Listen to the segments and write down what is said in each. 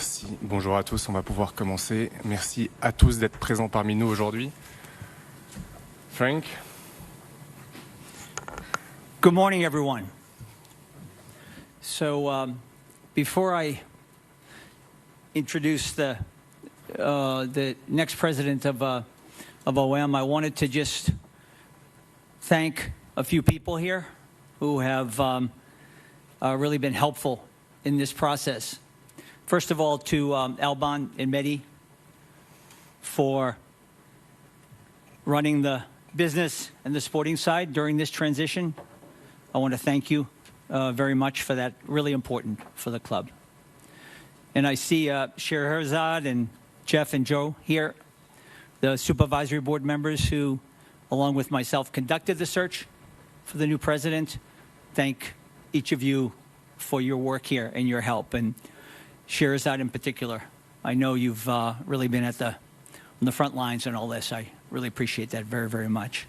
Merci. Bonjour à tous, on va pouvoir commencer. Merci à tous d'être présents parmi nous aujourd'hui. Frank. Good morning, everyone. So, before I introduce the next president of OM, I wanted to just thank a few people here who have really been helpful in this process. First of all, to Alban and Mehdi for running the business and the sporting side during this transition. I want to thank you very much for that, really important for the club. And I see Scheherazade and Jeff and Joe here, the supervisory board members who, along with myself, conducted the search for the new president. Thank each of you for your work here and your help. And Scheherazade in particular, I know you've really been on the front lines in all this. I really appreciate that very, very much.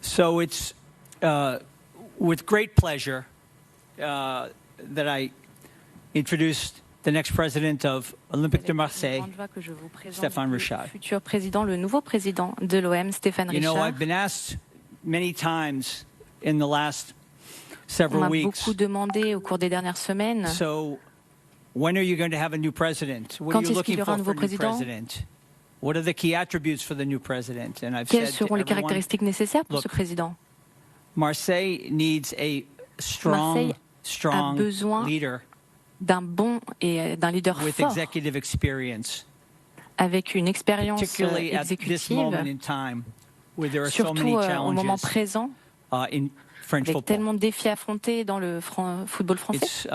So it's with great pleasure that I introduced the next president of Olympique de Marseille, Stéphane Richard. Futur président, le nouveau président de l'OM, Stéphane Richard. You know, I've been asked many times in the last several weeks. On m'a beaucoup demandé au cours des dernières semaines. So, when are you going to have a new president? What are you looking for a new president? What are the key attributes for the new president? And I've Quelles said seront les caractéristiques nécessaires pour ce président? Marseille needs a strong leader d'un bon et d'un leader with fort, executive experience, avec une expérience particularly at this moment in time, where there are so many surtout au challenges moment présent, in French avec football. tellement de défis affrontés dans le football français.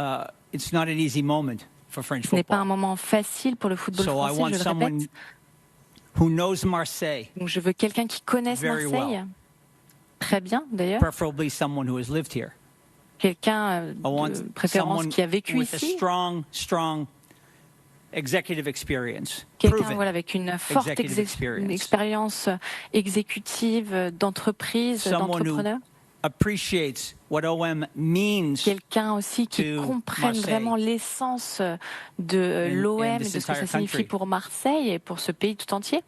It's not an easy moment for French Ce n'est pas un football. moment facile pour le football So I français, want je le someone répète. who knows Marseille, Donc je veux quelqu'un qui connaisse very Marseille, well. très bien d'ailleurs, preferably someone who has lived here. quelqu'un I want de préférence someone qui a vécu with ici, a strong executive experience, quelqu'un proven voilà, avec une forte executive experience. expérience exécutive, d'entreprise, Someone who d'entrepreneur. appreciates what OM means Quelqu'un aussi qui to comprenne Marseille. vraiment l'essence de l'OM et de this ce que ça entire signifie country. pour Marseille et pour ce pays tout entier.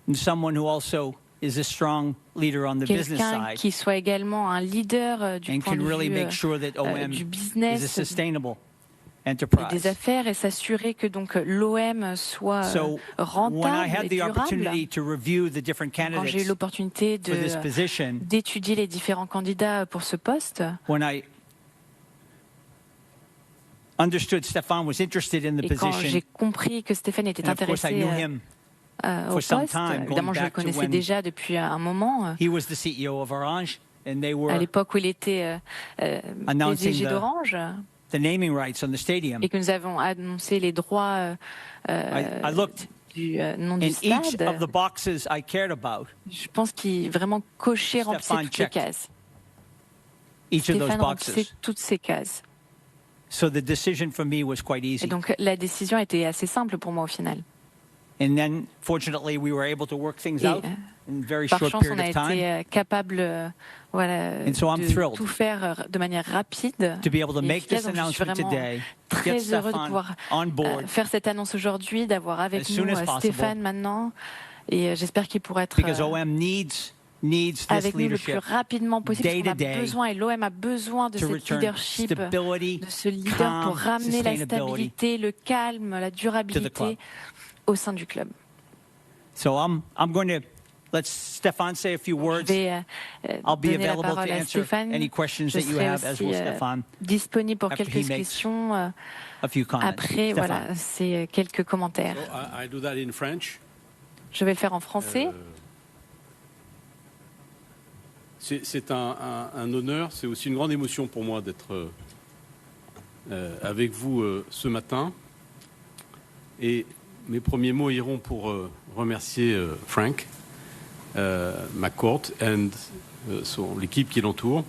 and someone who also is a strong leader on the business Quelqu'un side qui soit également un leader du and point can de really vue make sure that OM du is a business, sustainable et enterprise. des affaires et s'assurer que donc l'OM soit So when I rentable had et the durable. opportunity to review the different Quand j'ai eu candidates l'opportunité for this position, d'étudier les différents candidats pour ce poste, when I understood Stéphane was interested in the et quand j'ai position, compris que Stéphane était and of course I intéressé knew him au for some poste, time, évidemment going je le back to connaissais when déjà depuis un moment, he was the CEO of Orange, and they à were l'époque où il était announcing PDG d'Orange, the naming rights on the stadium. et que nous avons annoncé les droits I looked du nom du in each stade. of the boxes I cared about, Je pense qu'il vraiment coché, remplissait Stéphane toutes les checked cases. each of those Stéphane remplissait boxes. toutes ces cases. So the decision for me was quite Et easy. donc la décision était assez simple pour moi au final. And then, fortunately, we were able to work things Et out in a very par short chance, on period a of time été capable voilà, And so I'm de thrilled tout faire de manière rapide to be able to et make this efficace. Donc, je suis announcement vraiment today, très get heureux de Stéphane pouvoir on board, faire cette annonce aujourd'hui, d'avoir avec as soon nous as possible. Stéphane maintenant. Et j'espère qu'il pourra être because OM needs this avec nous le plus leadership rapidement possible. day Parce to qu'on a day besoin, et l'OM a besoin de to cet return leadership, stability, de ce leader calm, pour ramener la sustainability stabilité, le calme, la to the club. durabilité au sein du club. So I'm going to let Stéphane say a few Je words. vais I'll be donner la available parole to à answer Stéphane. any questions Je that you serai have, as aussi will Stéphane, disponible pour after quelques he makes questions a few comments. après Stéphane. voilà, ces quelques commentaires. So I do that in French. Je vais le faire en français. C'est un honneur, c'est aussi une grande émotion pour moi d'être avec vous ce matin. Et mes premiers mots iront pour remercier Frank McCourt et l'équipe qui l'entoure,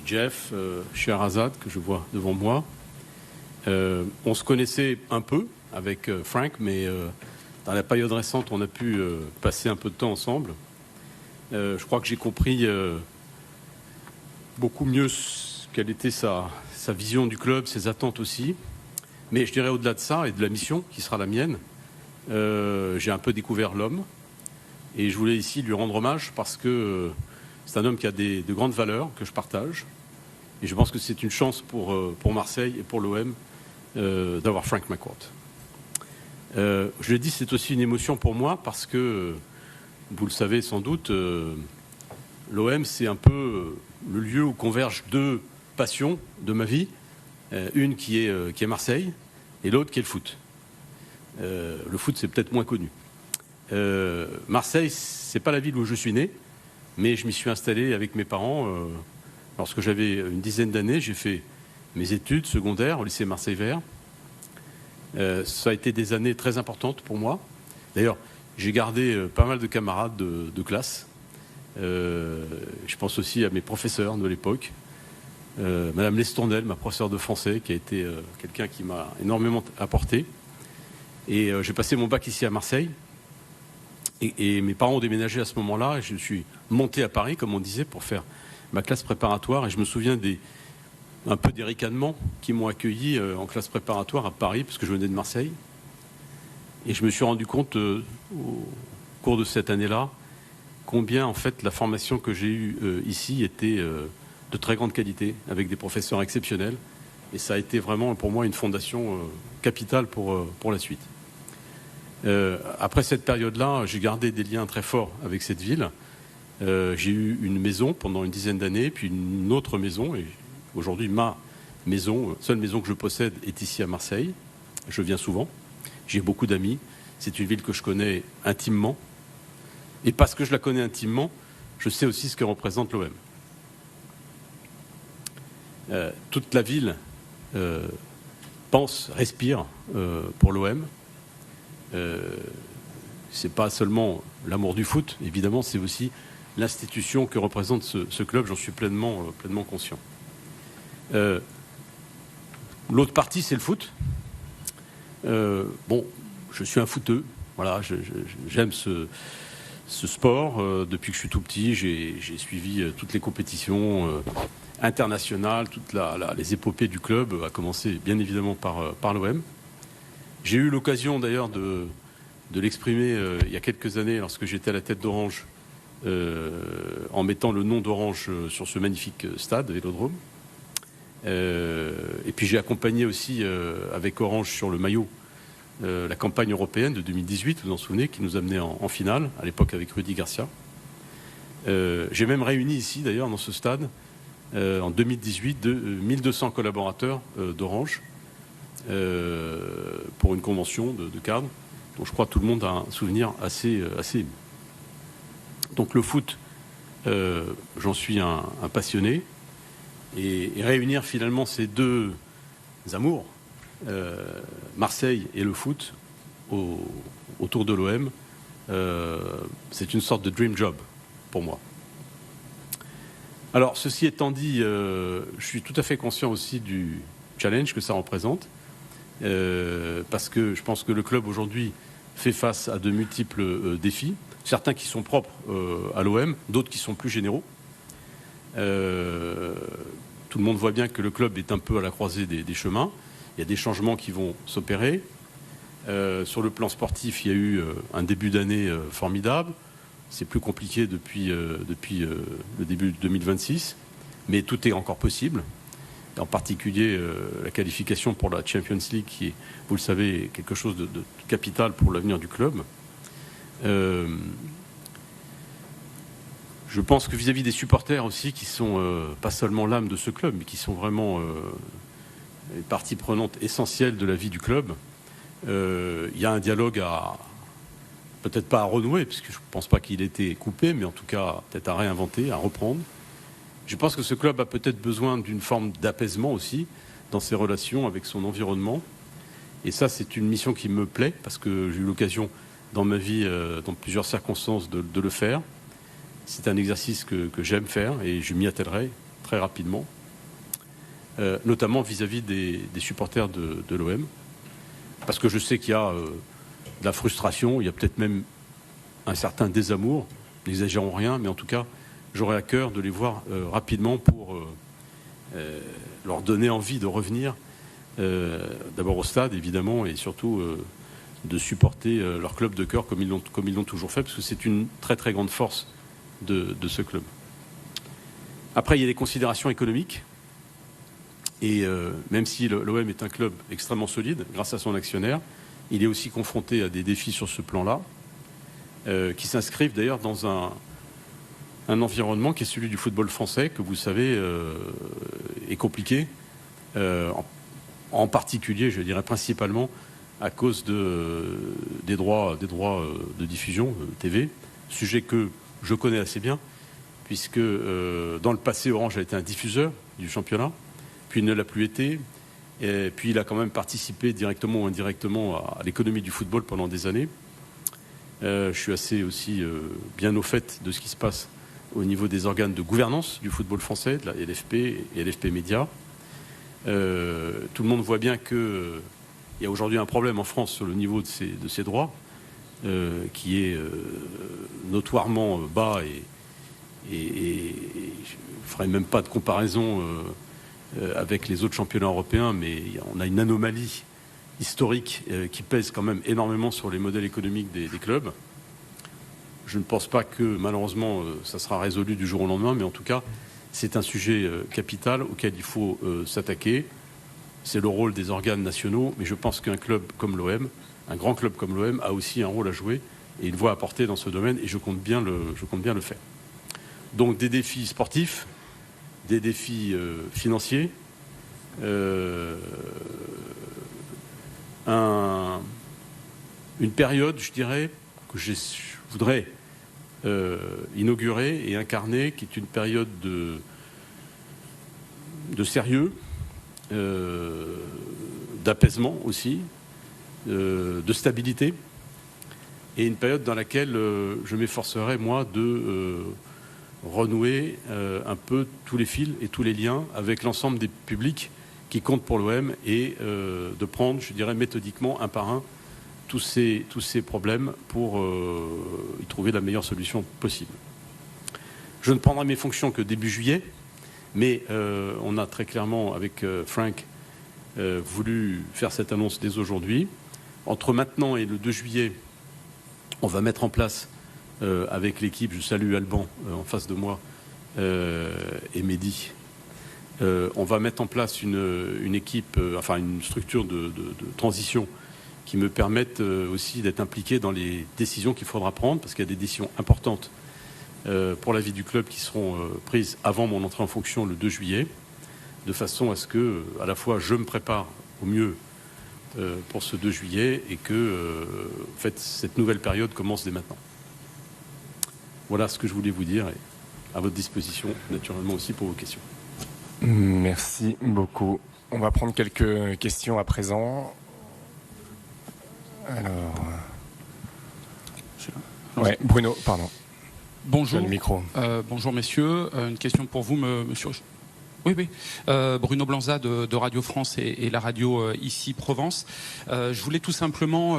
Jeff, Scheherazade, que je vois devant moi. On se connaissait un peu avec Frank, mais dans la période récente, on a pu passer un peu de temps ensemble. Je crois que j'ai compris beaucoup mieux quelle était sa vision du club, ses attentes aussi. Mais je dirais au-delà de ça et de la mission qui sera la mienne, j'ai un peu découvert l'homme. Et je voulais ici lui rendre hommage parce que c'est un homme qui a de grandes valeurs que je partage. Et je pense que c'est une chance pour Marseille et pour l'OM d'avoir Frank McCourt. Je l'ai dit, c'est aussi une émotion pour moi parce que, vous le savez sans doute, l'OM, c'est un peu le lieu où convergent deux passions de ma vie. Une qui est Marseille et l'autre qui est le foot. Le foot, c'est peut-être moins connu. Marseille, c'est pas la ville où je suis né, mais je m'y suis installé avec mes parents. Lorsque j'avais une dizaine d'années, j'ai fait mes études secondaires au lycée Marseille-Vert. Ça a été des années très importantes pour moi. D'ailleurs, j'ai gardé pas mal de camarades de classe. Je pense aussi à mes professeurs de l'époque. Madame Lestournel, ma professeure de français, qui a été quelqu'un qui m'a énormément apporté. Et j'ai passé mon bac ici à Marseille. Et mes parents ont déménagé à ce moment-là. Et je suis monté à Paris, comme on disait, pour faire ma classe préparatoire. Et je me souviens un peu des ricanements qui m'ont accueilli en classe préparatoire à Paris, parce que je venais de Marseille. Et je me suis rendu compte au cours de cette année-là combien, en fait, la formation que j'ai eue ici était de très grande qualité, avec des professeurs exceptionnels. Et ça a été vraiment, pour moi, une fondation capitale pour la suite. Après cette période-là, j'ai gardé des liens très forts avec cette ville. J'ai eu une maison pendant une dizaine d'années, puis une autre maison. Et aujourd'hui, ma maison, seule maison que je possède, est ici à Marseille. Je viens souvent. J'ai beaucoup d'amis. C'est une ville que je connais intimement. Et parce que je la connais intimement, je sais aussi ce que représente l'OM. Toute la ville pense, respire pour l'OM. C'est pas seulement l'amour du foot, évidemment, c'est aussi l'institution que représente ce club. J'en suis pleinement conscient. L'autre partie, c'est le foot. Bon, je suis un footeux. Voilà, j'aime ce sport. Depuis que je suis tout petit, j'ai suivi toutes les compétitions internationales, toutes les épopées du club, à commencer bien évidemment par l'OM. J'ai eu l'occasion d'ailleurs de l'exprimer il y a quelques années lorsque j'étais à la tête d'Orange, en mettant le nom d'Orange sur ce magnifique stade, Vélodrome. Et puis j'ai accompagné aussi avec Orange sur le maillot la campagne européenne de 2018, vous vous en souvenez, qui nous amenait en finale, à l'époque avec Rudy Garcia. J'ai même réuni ici d'ailleurs dans ce stade en 2018 1200 collaborateurs d'Orange pour une convention de cadre dont je crois tout le monde a un souvenir assez ému. Donc le foot, j'en suis un passionné, et réunir finalement ces deux amours, Marseille et le foot, autour de l'OM, c'est une sorte de dream job pour moi. Alors, ceci étant dit, je suis tout à fait conscient aussi du challenge que ça représente, parce que je pense que le club aujourd'hui fait face à de multiples défis, certains qui sont propres à l'OM, d'autres qui sont plus généraux. Tout le monde voit bien que le club est un peu à la croisée des chemins. Il y a des changements qui vont s'opérer. Sur le plan sportif, il y a eu un début d'année formidable. C'est plus compliqué depuis le début de 2026, mais tout est encore possible. En particulier la qualification pour la Champions League, qui est, vous le savez, quelque chose de capital pour l'avenir du club. Je pense que vis-à-vis des supporters aussi, qui sont pas seulement l'âme de ce club, mais qui sont vraiment une partie prenante essentielle de la vie du club, il y a un dialogue peut-être pas à renouer, puisque je ne pense pas qu'il ait été coupé, mais en tout cas peut-être à réinventer, à reprendre. Je pense que ce club a peut-être besoin d'une forme d'apaisement aussi dans ses relations avec son environnement. Et ça, c'est une mission qui me plaît, parce que j'ai eu l'occasion dans ma vie, dans plusieurs circonstances, de le faire. C'est un exercice que j'aime faire et je m'y attellerai très rapidement, notamment vis-à-vis des supporters de l'OM, parce que je sais qu'il y a de la frustration, il y a peut-être même un certain désamour, n'exagérons rien, mais en tout cas, j'aurai à cœur de les voir rapidement pour leur donner envie de revenir d'abord au stade évidemment, et surtout de supporter leur club de cœur comme ils l'ont toujours fait, parce que c'est une très très grande force de ce club. Après, il y a des considérations économiques, et même si l'OM est un club extrêmement solide grâce à son actionnaire, il est aussi confronté à des défis sur ce plan-là, qui s'inscrivent d'ailleurs dans un environnement qui est celui du football français, que vous savez est compliqué, en particulier, je dirais principalement, à cause des droits de diffusion TV, sujet que je connais assez bien, puisque dans le passé, Orange a été un diffuseur du championnat, puis il ne l'a plus été, et puis il a quand même participé directement ou indirectement à l'économie du football pendant des années. Je suis assez aussi bien au fait de ce qui se passe au niveau des organes de gouvernance du football français, de la LFP et LFP Média. Tout le monde voit bien qu'il y a aujourd'hui un problème en France sur le niveau de ces droits, qui est notoirement bas, et je ne ferai même pas de comparaison avec les autres championnats européens, mais on a une anomalie historique qui pèse quand même énormément sur les modèles économiques des clubs. Je ne pense pas que malheureusement ça sera résolu du jour au lendemain, mais en tout cas c'est un sujet capital auquel il faut s'attaquer. C'est le rôle des organes nationaux, mais je pense qu'un club comme l'OM, un grand club comme l'OM, a aussi un rôle à jouer et une voix à porter dans ce domaine, et je compte bien le faire. Donc des défis sportifs, des défis financiers, une période, je dirais, que je voudrais inaugurer et incarner, qui est une période de sérieux, d'apaisement aussi, de stabilité, et une période dans laquelle je m'efforcerai, moi, de renouer un peu tous les fils et tous les liens avec l'ensemble des publics qui comptent pour l'OM, et de prendre, je dirais, méthodiquement, un par un, tous ces problèmes pour y trouver la meilleure solution possible. Je ne prendrai mes fonctions que début juillet, mais on a très clairement, avec Frank, voulu faire cette annonce dès aujourd'hui. Entre maintenant et le 2 juillet, on va mettre en place, avec l'équipe, je salue Alban en face de moi, et Mehdi, on va mettre en place une équipe, une structure de transition qui me permette aussi d'être impliqué dans les décisions qu'il faudra prendre, parce qu'il y a des décisions importantes pour la vie du club qui seront prises avant mon entrée en fonction le 2 juillet, de façon à ce que, à la fois, je me prépare au mieux pour ce 2 juillet, et que en fait, cette nouvelle période commence dès maintenant. Voilà ce que je voulais vous dire, et à votre disposition, naturellement, aussi pour vos questions. Merci beaucoup. On va prendre quelques questions à présent. Alors... Ouais, Bruno, pardon. Bonjour. Le micro. Bonjour messieurs. Une question pour vous, monsieur. Oui. Bruno Blanza de Radio France et la radio ici Provence. Je voulais tout simplement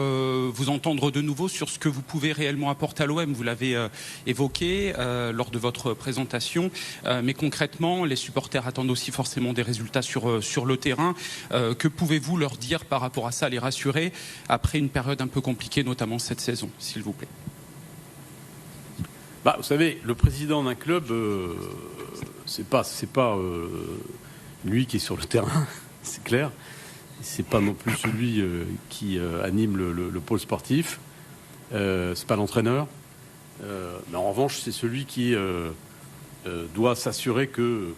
vous entendre de nouveau sur ce que vous pouvez réellement apporter à l'OM. Vous l'avez évoqué lors de votre présentation, mais concrètement, les supporters attendent aussi forcément des résultats sur le terrain. Que pouvez-vous leur dire par rapport à ça, les rassurer après une période un peu compliquée, notamment cette saison, s'il vous plaît? Vous savez, le président d'un club, c'est pas lui qui est sur le terrain, c'est clair. C'est pas non plus celui qui anime le pôle sportif. C'est pas l'entraîneur. Mais en revanche, c'est celui qui doit s'assurer que,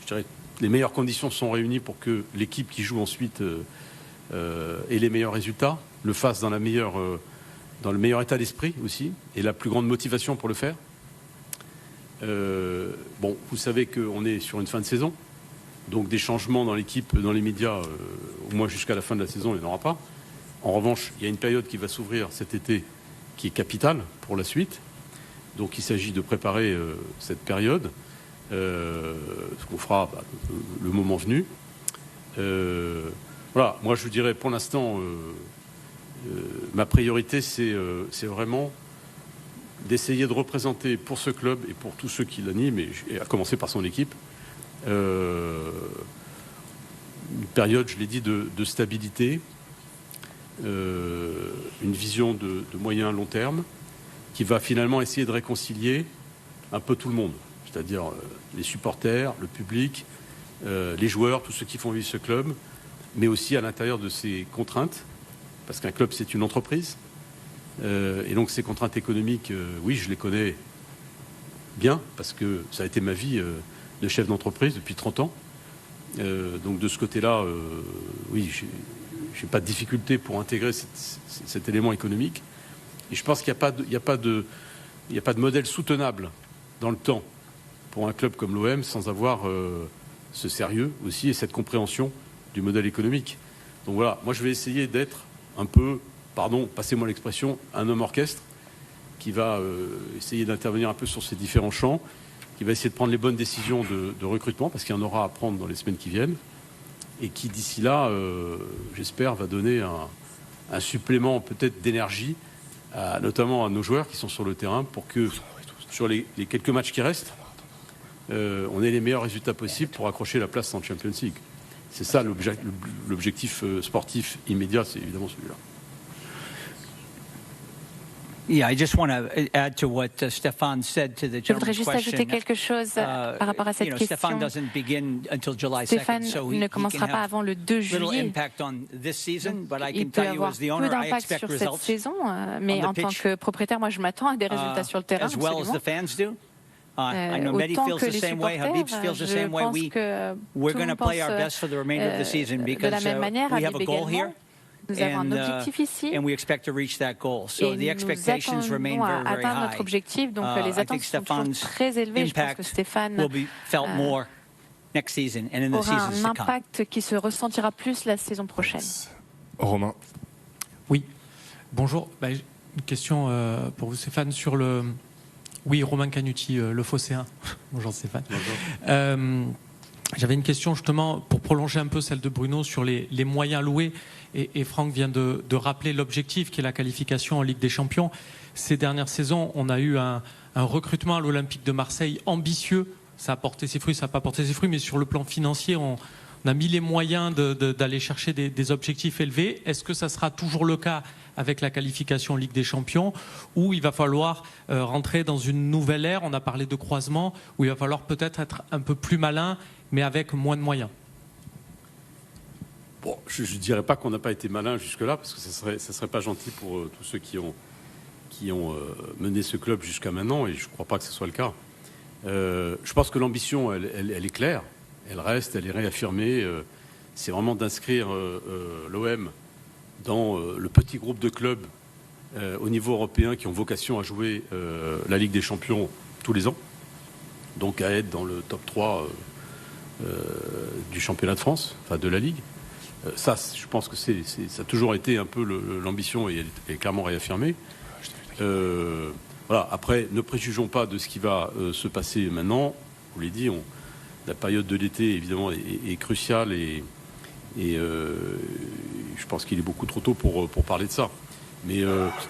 je dirais, les meilleures conditions sont réunies pour que l'équipe qui joue ensuite ait les meilleurs résultats, le fasse dans le meilleur état d'esprit aussi, et la plus grande motivation pour le faire. Vous savez qu'on est sur une fin de saison, donc des changements dans l'équipe, dans les médias, au moins jusqu'à la fin de la saison, il n'y en aura pas. En revanche, il y a une période qui va s'ouvrir cet été qui est capitale pour la suite. Donc il s'agit de préparer cette période, ce qu'on fera le moment venu. Voilà, moi je vous dirais pour l'instant, ma priorité c'est vraiment d'essayer de représenter pour ce club et pour tous ceux qui l'animent, et à commencer par son équipe, une période, je l'ai dit, de stabilité, une vision de moyen long terme qui va finalement essayer de réconcilier un peu tout le monde, c'est-à-dire les supporters, le public, les joueurs, tous ceux qui font vivre ce club, mais aussi à l'intérieur de ces contraintes, parce qu'un club c'est une entreprise, et donc ces contraintes économiques, oui, je les connais bien, parce que ça a été ma vie de chef d'entreprise depuis 30 ans. Donc de ce côté-là, oui, j'ai pas de difficulté pour intégrer cet élément économique. Et je pense qu'il n'y a pas de modèle soutenable dans le temps pour un club comme l'OM sans avoir ce sérieux aussi et cette compréhension du modèle économique. Donc voilà, moi je vais essayer d'être un peu, pardon, passez-moi l'expression, un homme orchestre qui va essayer d'intervenir un peu sur ces différents champs, qui va essayer de prendre les bonnes décisions de recrutement, parce qu'il y en aura à prendre dans les semaines qui viennent, et qui d'ici là, j'espère, va donner un supplément peut-être d'énergie, notamment à nos joueurs qui sont sur le terrain, pour que sur les quelques matchs qui restent, on ait les meilleurs résultats possibles pour accrocher la place en Champions League. C'est ça l'objectif sportif immédiat, c'est évidemment celui-là. Yeah, I just want to add to what Stefan said to the Je voudrais gentleman's juste ajouter question. quelque chose par rapport à cette Stefan question. doesn't begin until July 2nd, Stéphane so ne he commencera can pas have avant le 2 little juillet. impact on this season, but I Il can peut tell you avoir as the peu owner, I d'impact expect sur cette results saison, mais on the en tant pitch, que propriétaire, moi je m'attends à des résultats sur le terrain, as well as absolument. the fans do. I know Mehdi Autant feels que the les same way, Habib supporters, feels the je same way. pense que We're tout going le to monde play pense our best for the remainder of the season de because la même manière, we have a Habib goal here. également. Nous avons un And, objectif ici and we expect to reach that goal. So et the nous expectations remain attendons very, à very atteindre high. notre objectif, donc les I think attentes sont toujours Stefan's très élevées. Je pense que impact Stéphane will be felt more next season and in the aura seasons un to come. impact qui se ressentira plus la saison prochaine. Romain. Oui, bonjour. Une question pour vous, Stéphane, sur le... Oui, Romain Canuti, le Phocéen. Bonjour, Stéphane. Bonjour. J'avais une question justement pour prolonger un peu celle de Bruno sur les moyens loués. Et Franck vient de rappeler l'objectif qui est la qualification en Ligue des Champions. Ces dernières saisons, on a eu un recrutement à l'Olympique de Marseille ambitieux. Ça a porté ses fruits, ça n'a pas porté ses fruits, mais sur le plan financier, on a mis les moyens d'aller chercher des objectifs élevés. Est-ce que ça sera toujours le cas avec la qualification en Ligue des Champions, ou il va falloir rentrer dans une nouvelle ère? On a parlé de croisement, où il va falloir peut-être être un peu plus malin, mais avec moins de moyens. Bon, je ne dirais pas qu'on n'a pas été malin jusque-là, parce que ça serait pas gentil pour tous ceux qui ont mené ce club jusqu'à maintenant, et je ne crois pas que ce soit le cas. Je pense que l'ambition, elle est claire, elle reste, elle est réaffirmée. C'est vraiment d'inscrire l'OM dans le petit groupe de clubs au niveau européen qui ont vocation à jouer la Ligue des Champions tous les ans, donc à être dans le top 3 du championnat de France, enfin de la Ligue. Ça, je pense que ça a toujours été un peu l'ambition, et elle est clairement réaffirmée. Voilà. Après, ne préjugeons pas de ce qui va se passer maintenant. Vous l'avez dit, la période de l'été, évidemment, est cruciale, et je pense qu'il est beaucoup trop tôt pour parler de ça. Mais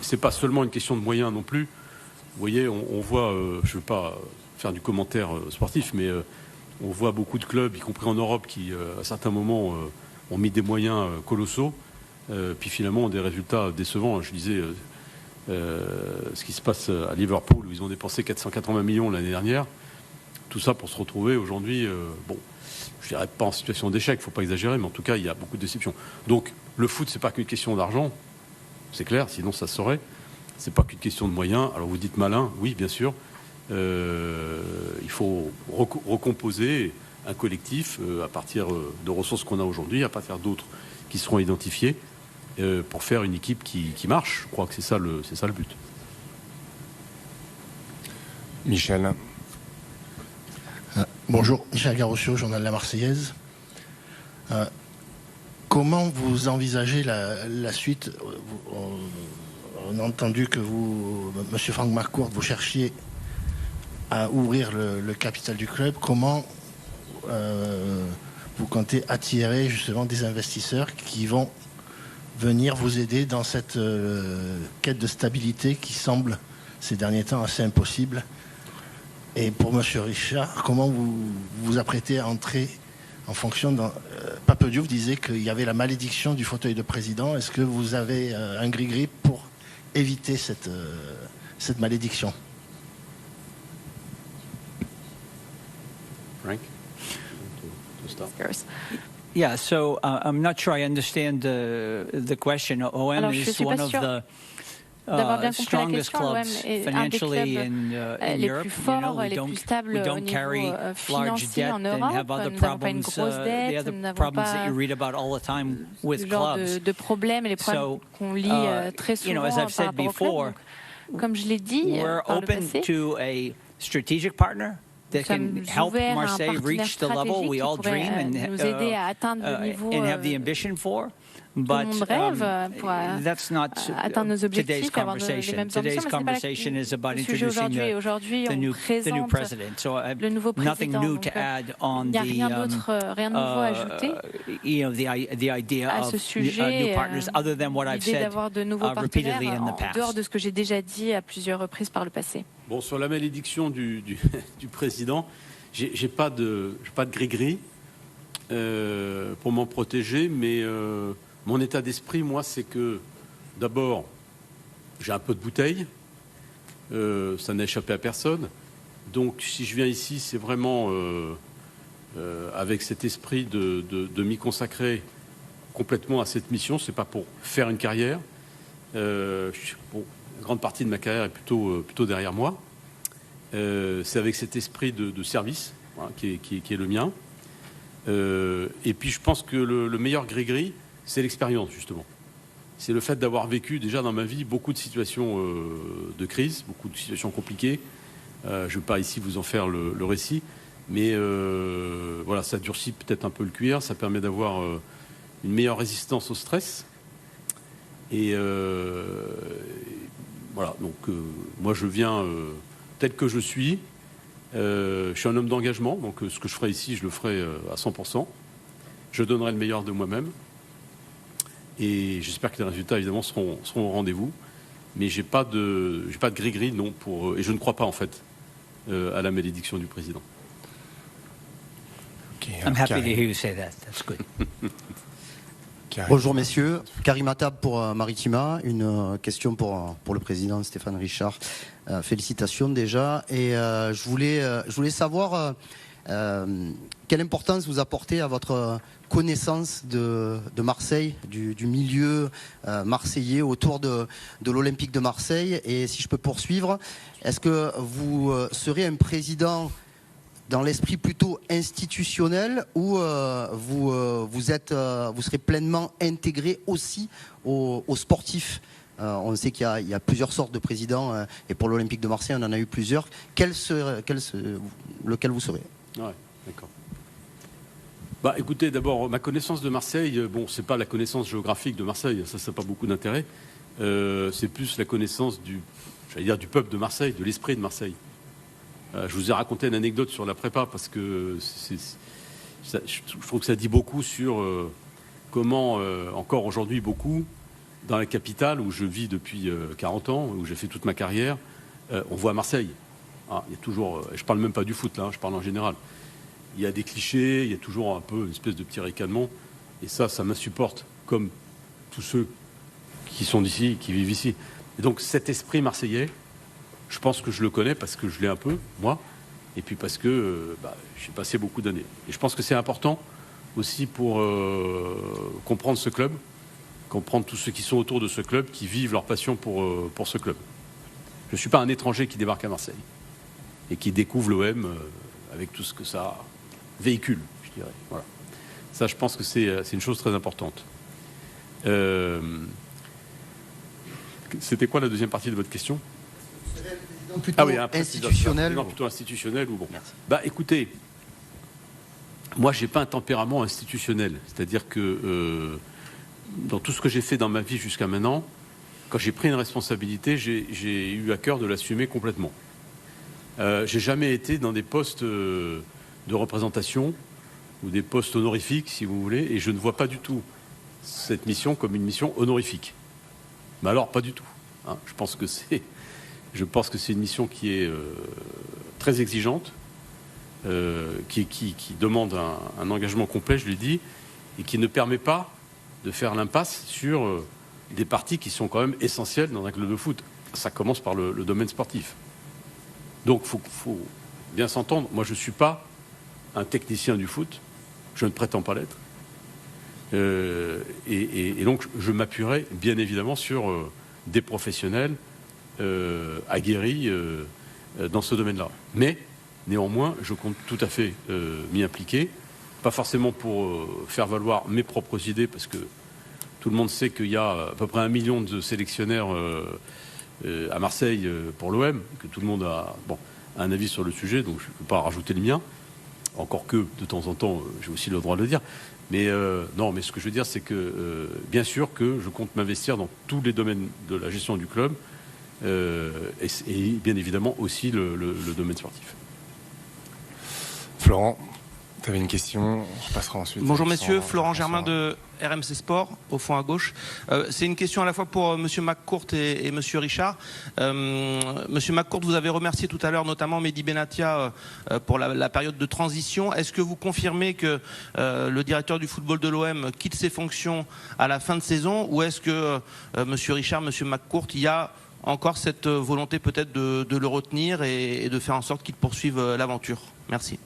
c'est pas seulement une question de moyens non plus. Vous voyez, on voit, je ne veux pas faire du commentaire sportif, mais on voit beaucoup de clubs, y compris en Europe, qui, à certains moments, ont mis des moyens colossaux, puis finalement ont des résultats décevants. Je disais ce qui se passe à Liverpool, où ils ont dépensé 480 millions l'année dernière. Tout ça pour se retrouver aujourd'hui, bon, je dirais pas en situation d'échec, il ne faut pas exagérer, mais en tout cas, il y a beaucoup de déceptions. Donc, le foot, c'est pas qu'une question d'argent, c'est clair, sinon ça se saurait. C'est pas qu'une question de moyens. Alors, vous dites malin, oui, bien sûr. Il faut recomposer un collectif à partir de ressources qu'on a aujourd'hui, à partir d'autres qui seront identifiées, pour faire une équipe qui marche. Je crois que c'est ça le but. Michel. Bonjour, Michel Garossio, Journal de la Marseillaise. Comment vous envisagez la suite? On a entendu que vous, M. Franck McCourt, vous cherchiez à ouvrir le capital du club. Comment vous comptez attirer justement des investisseurs qui vont venir vous aider dans cette quête de stabilité qui semble ces derniers temps assez impossible? Et pour M. Richard, comment vous vous apprêtez à entrer en fonction Pape Diouf disait qu'il y avait la malédiction du fauteuil de président. Est-ce que vous avez un gris-gris pour éviter cette malédiction? Frank, to start. Yours. Yeah, so I'm not sure I understand the question. OM Alors, je is suis one pas of sûre the d'avoir bien compris la strongest question. clubs L'OM est un des financially clubs in les Europe. plus forts, we les don't, plus stables we au don't niveau carry large financier debt en and Europe. have other Nous n'avons pas une problems, grosse the dette, other nous n'avons problems that pas you read about all the time with ce genre clubs. de problèmes et les problèmes So, qu'on lit très you know, souvent as par I've said rapport au club. before, Donc, comme je l'ai dit we're par le open passé, to a strategic partner that nous can sommes help ouverts à un Marseille partenaire reach the level stratégique we qui all pourrait dream nous aider à atteindre le niveau and have the ambition for. But monde rêve pour that's not atteindre nos today's objectifs et avoir les conversation. mêmes ambitions. Today's Mais ce n'est pas conversation is about le sujet introducing aujourd'hui. Aujourd'hui, the on new présente president. So I have le nouveau nothing président. new Donc, to add on il n'y a rien d'autre, rien de nouveau à ajouter you know, the idea à of ce sujet, new partners other than what I've l'idée said d'avoir de nouveaux partenaires repeatedly in the en dehors past. de ce que j'ai déjà dit à plusieurs reprises par le passé. Bon, sur la malédiction du président, j'ai pas de gris-gris pour m'en protéger, mais mon état d'esprit, moi, c'est que d'abord, j'ai un peu de bouteille, ça n'a échappé à personne. Donc, si je viens ici, c'est vraiment avec cet esprit de m'y consacrer complètement à cette mission. C'est pas pour faire une carrière. Bon, une grande partie de ma carrière est plutôt derrière moi. C'est avec cet esprit de service, voilà, qui est le mien. Et puis, je pense que le meilleur gris-gris, c'est l'expérience, justement. C'est le fait d'avoir vécu déjà dans ma vie beaucoup de situations de crise, beaucoup de situations compliquées. Je ne vais pas ici vous en faire le récit, mais voilà, ça durcit peut-être un peu le cuir, ça permet d'avoir une meilleure résistance au stress. Et voilà, donc moi je viens tel que je suis. Je suis un homme d'engagement, donc ce que je ferai ici, je le ferai à 100%. Je donnerai le meilleur de moi-même. Et j'espère que les résultats, évidemment, seront au rendez-vous. Mais j'ai pas de gris-gris, non, et je ne crois pas, en fait, à la malédiction du président. Okay, I'm happy to hear you say that. That's good. Bonjour messieurs, Karim Attab pour Maritima, une question pour le président Stéphane Richard. Félicitations déjà. Et je voulais savoir quelle importance vous apportez à votre connaissance de Marseille, du milieu marseillais autour de l'Olympique de Marseille. Et si je peux poursuivre, est-ce que vous serez un président dans l'esprit plutôt institutionnel ou vous serez pleinement intégré aussi aux sportifs? On sait qu'il y a plusieurs sortes de présidents et pour l'Olympique de Marseille on en a eu plusieurs. Lequel vous serez? Ouais, d'accord. Bah, écoutez, d'abord, ma connaissance de Marseille, bon, c'est pas la connaissance géographique de Marseille, ça n'a pas beaucoup d'intérêt. C'est plus la connaissance du peuple de Marseille, de l'esprit de Marseille. Je vous ai raconté une anecdote sur la prépa parce que je trouve que ça dit beaucoup sur comment, encore aujourd'hui, beaucoup, dans la capitale où je vis depuis 40 ans, où j'ai fait toute ma carrière, on voit Marseille. Ah, il y a toujours, je parle même pas du foot là, je parle en général. Il y a des clichés, il y a toujours un peu une espèce de petit ricanement. Et ça m'insupporte, comme tous ceux qui sont d'ici, qui vivent ici. Et donc cet esprit marseillais, je pense que je le connais parce que je l'ai un peu, moi, et puis parce que j'ai passé beaucoup d'années. Et je pense que c'est important aussi pour comprendre ce club, comprendre tous ceux qui sont autour de ce club, qui vivent leur passion pour ce club. Je ne suis pas un étranger qui débarque à Marseille et qui découvre l'OM avec tout ce que ça véhicule, je dirais. Voilà. Ça, je pense que c'est une chose très importante. C'était quoi la deuxième partie de votre question? Plutôt institutionnel. Plutôt institutionnel ou bon. Merci. Bah, écoutez, moi, j'ai pas un tempérament institutionnel. C'est-à-dire que dans tout ce que j'ai fait dans ma vie jusqu'à maintenant, quand j'ai pris une responsabilité, j'ai eu à cœur de l'assumer complètement. J'ai jamais été dans des postes de représentation ou des postes honorifiques, si vous voulez, et je ne vois pas du tout cette mission comme une mission honorifique. Mais alors, pas du tout. Hein. Je pense que c'est une mission qui est très exigeante, qui demande un engagement complet, je l'ai dit, et qui ne permet pas de faire l'impasse sur des parties qui sont quand même essentielles dans un club de foot. Ça commence par le domaine sportif. Donc il faut bien s'entendre. Moi, je ne suis pas un technicien du foot. Je ne prétends pas l'être. Et donc, je m'appuierai bien évidemment sur des professionnels aguerris dans ce domaine-là. Mais, néanmoins, je compte tout à fait m'y impliquer. Pas forcément pour faire valoir mes propres idées, parce que tout le monde sait qu'il y a à peu près 1 million de sélectionnaires à Marseille pour l'OM, que tout le monde a un avis sur le sujet, donc je ne peux pas rajouter le mien. Encore que, de temps en temps, j'ai aussi le droit de le dire. Mais non, mais ce que je veux dire, c'est que bien sûr que je compte m'investir dans tous les domaines de la gestion du club et bien évidemment aussi le domaine sportif. Florent, tu avais une question, je passerai ensuite. Bonjour messieurs, Florent Germain de RMC Sport, au fond à gauche. C'est une question à la fois pour monsieur McCourt et monsieur Richard. Monsieur McCourt, vous avez remercié tout à l'heure notamment Mehdi Benatia pour la période de transition. Est-ce que vous confirmez que le directeur du football de l'OM quitte ses fonctions à la fin de saison, ou est-ce que monsieur Richard, monsieur McCourt, il y a encore cette volonté peut-être de le retenir et de faire en sorte qu'il poursuive l'aventure? Merci.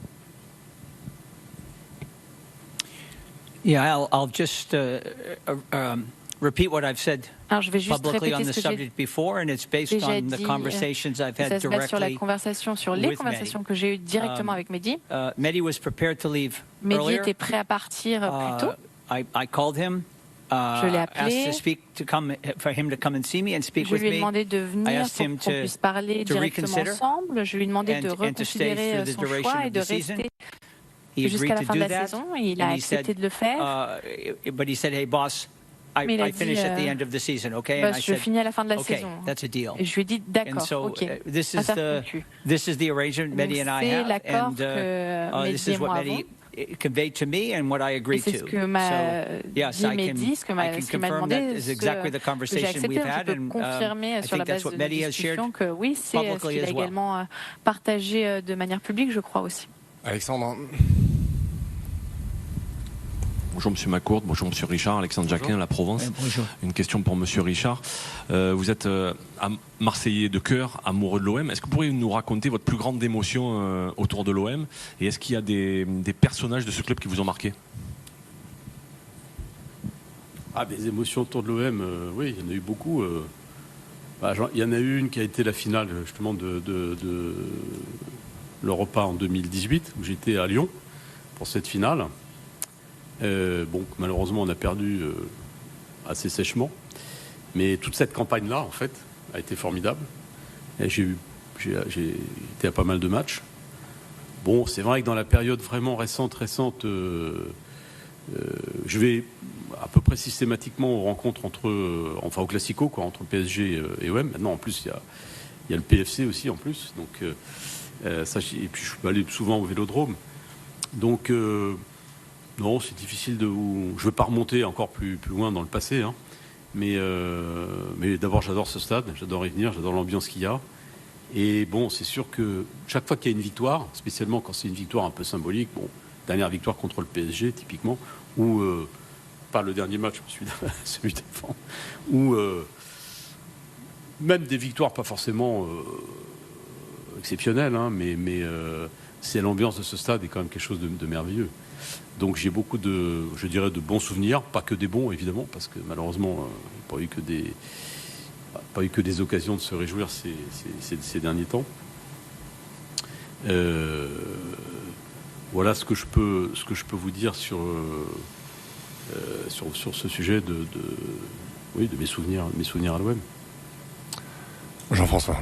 Yeah, I'll just repeat what I've said Alors, je vais juste publicly on répéter the ce que j'ai subject before, and it's based déjà on the dit. conversations I've Ça had se base sur la directly. conversation, sur les with conversations que j'ai eues directement avec Mehdi. Mehdi was prepared to leave Mehdi earlier. était prêt à partir plus tôt. I called him. Je l'ai appelé. Asked to speak for him to come and see me and speak Je with lui ai me. demandé de I venir asked pour him qu'on puisse parler to directement reconsider ensemble. Je lui ai demandé de and to stay reconsidérer through the son duration choix et of de the season. rester He jusqu'à agreed la to fin de do la that, saison. Et il a and he said, accepté de le faire. but he said, "Hey boss, Mais il a I finish dit, at the end of the season, okay?" Bah, And I je said, finis à la fin de la "Okay, saison. that's a deal." Et je lui ai dit And d'accord, so ok. this Affaire conclue. is the arrangement Donc, Mehdi and I c'est have, l'accord and que this Mehdi is et moi what avons. Mehdi conveyed to me and what I Et agreed c'est to. ce que m'a yes, dit I Mehdi, ce can qu'il m'a confirm demandé, that is exactly the que j'ai conversation accepté. we've Donc, had, je peux and confirmer I sur la think base that's what de nos Mehdi has shared discussions que oui, c'est ce publicly qu'il a as well. également partagé de manière publique, je crois aussi. Alexandre. Bonjour Monsieur McCourt, bonjour Monsieur Richard, Alexandre Jacquin, La Provence. Bonjour. Une question pour Monsieur Richard. Vous êtes Marseillais de cœur, amoureux de l'OM. Est-ce que vous pourriez nous raconter votre plus grande émotion autour de l'OM? Et est-ce qu'il y a des personnages de ce club qui vous ont marqué? Ah, des émotions autour de l'OM, oui, il y en a eu beaucoup. Il y en a eu une qui a été la finale justement de l'Europa en 2018, où j'étais à Lyon pour cette finale. Malheureusement, on a perdu assez sèchement. Mais toute cette campagne-là, en fait, a été formidable. Et j'ai été à pas mal de matchs. Bon, c'est vrai que dans la période vraiment récente, je vais à peu près systématiquement aux rencontres au Classico, quoi, entre PSG et OM. Maintenant, en plus, il y a le PFC aussi, en plus. Donc, et puis, je suis allé souvent au Vélodrome. Donc, non, c'est difficile je ne veux pas remonter encore plus loin dans le passé, hein. Mais d'abord, j'adore ce stade, j'adore y venir, j'adore l'ambiance qu'il y a. Et bon, c'est sûr que chaque fois qu'il y a une victoire, spécialement quand c'est une victoire un peu symbolique, dernière victoire contre le PSG, typiquement, ou pas le dernier match, celui d'avant, ou même des victoires pas forcément exceptionnelles, hein, mais c'est l'ambiance de ce stade est quand même quelque chose de merveilleux. Donc j'ai beaucoup de bons souvenirs, pas que des bons évidemment, parce que malheureusement, pas eu que des occasions de se réjouir ces derniers temps. Voilà ce que je peux vous dire sur ce sujet de mes souvenirs à l'OM. Jean-François.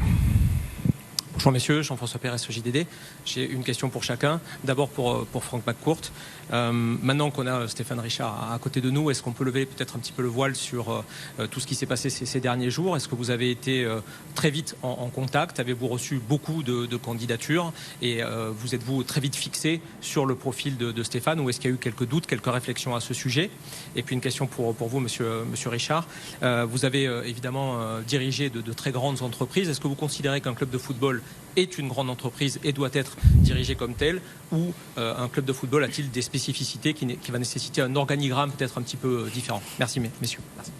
Bonjour messieurs, Jean-François Pérez, JDD. J'ai une question pour chacun. D'abord pour Franck McCourt. Maintenant qu'on a Stéphane Richard à côté de nous, est-ce qu'on peut lever peut-être un petit peu le voile sur tout ce qui s'est passé ces derniers jours? Est-ce que vous avez été très vite en contact? Avez-vous reçu beaucoup de candidatures? Et vous êtes-vous très vite fixé sur le profil de Stéphane? Ou est-ce qu'il y a eu quelques doutes, quelques réflexions à ce sujet? Et puis une question pour vous, monsieur Richard. Vous avez évidemment dirigé de très grandes entreprises. Est-ce que vous considérez qu'un club de football est une grande entreprise et doit être dirigée comme telle, ou un club de football a-t-il des spécificités qui va nécessiter un organigramme peut-être un petit peu différent? Merci messieurs. Merci.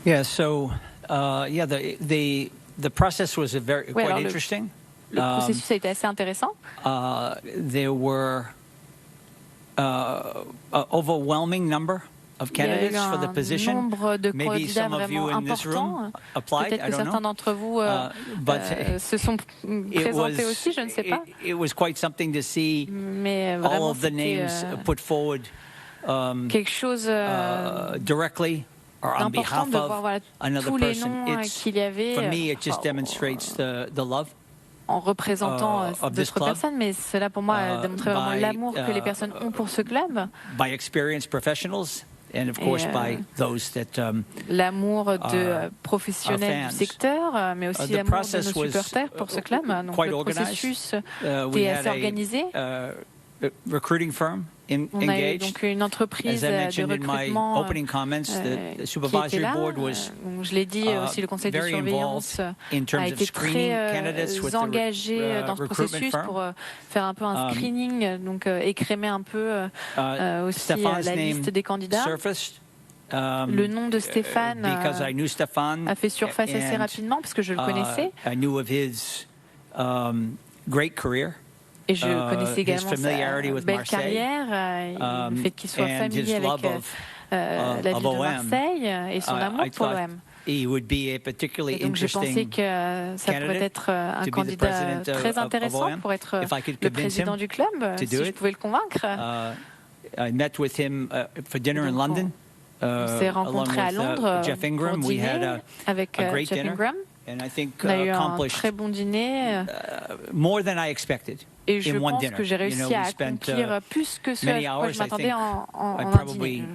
Yeah. So, the process was quite alors interesting. Le processus a été assez intéressant. There were an overwhelming number of Il y a eu candidates for the un position. nombre de Maybe candidats some of you vraiment in this room importants. applied. Peut-être I que don't certains know. d'entre vous But se sont présentés aussi, je ne sais pas. It was quite something to see Mais all vraiment, of the names c'était put forward quelque chose directly or on d'important behalf de voir of another tous les person. noms qu'il y avait. For me, it just demonstrates the love. En représentant of this d'autres club, personnes, mais cela pour moi démontrait vraiment by, l'amour que les personnes ont pour ce club. By experienced professionals and of course by those that l'amour de professionnels du secteur, mais aussi l'amour de nos supporters pour ce club. Donc le processus était assez organisé. Recruiting firm on a eu donc une entreprise de recrutement qui était là. Je l'ai dit aussi, le conseil de surveillance a été très engagé dans ce processus pour faire un peu un screening, donc écrémer un peu aussi la liste des candidats. Le nom de Stéphane a fait surface assez rapidement parce que je le connaissais. Et je connaissais également sa belle carrière, le fait qu'il soit familier avec la ville de Marseille et son amour pour l'OM. Et donc j'ai pensé que ça pourrait être un candidat très intéressant pour être le président du club, si je pouvais le convaincre. On s'est rencontrés à Londres pour dîner avec Jeff Ingram. On a eu un très bon dîner. Et je pense que j'ai réussi à accomplir plus que ce à quoi je m'attendais en un dîner.